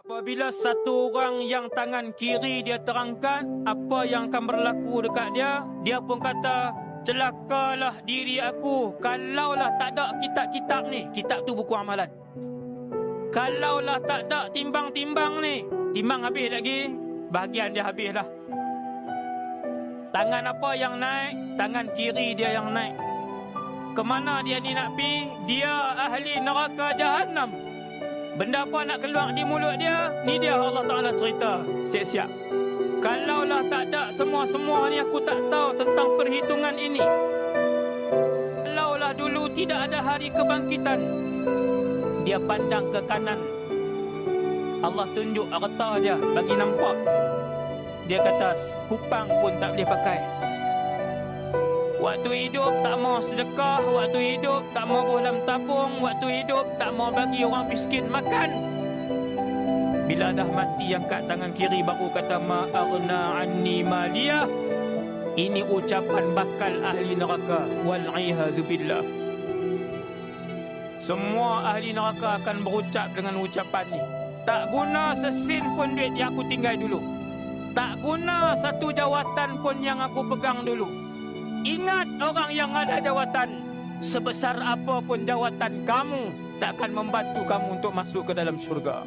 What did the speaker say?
Apabila satu orang yang tangan kiri dia terangkat apa yang akan berlaku dekat dia, dia pun kata, celakalah diri aku kalaulah tak ada kitab-kitab ni. Kitab tu buku amalan. Kalaulah tak ada timbang-timbang ni, timbang habis lagi, bahagian dia habis lah. Tangan apa yang naik? Tangan kiri dia yang naik. Kemana dia ni nak pergi? Dia ahli neraka Jahannam. Benda apa nak keluar di mulut dia? Ni dia Allah Ta'ala cerita. Siap-siap. Kalaulah tak ada semua-semua ni, aku tak tahu tentang perhitungan ini. Kalaulah dulu tidak ada hari kebangkitan. Dia pandang ke kanan. Allah tunjuk harta dia, bagi nampak. Dia kata, kupang pun tak boleh pakai. Waktu hidup tak mau sedekah, waktu hidup tak mau dalam tabung, waktu hidup tak mau bagi orang miskin makan. Bila dah mati, angkat tangan kiri baru kata, ma'arna anni maliyah. Ini ucapan bakal ahli neraka. Wal'iyadzubillah. Semua ahli neraka akan berucap dengan ucapan ni. Tak guna sesin pun duit yang aku tinggal dulu. Tak guna satu jawatan pun yang aku pegang dulu. Ingat orang yang ada jawatan, sebesar apa pun jawatan kamu, tak akan membantu kamu untuk masuk ke dalam syurga.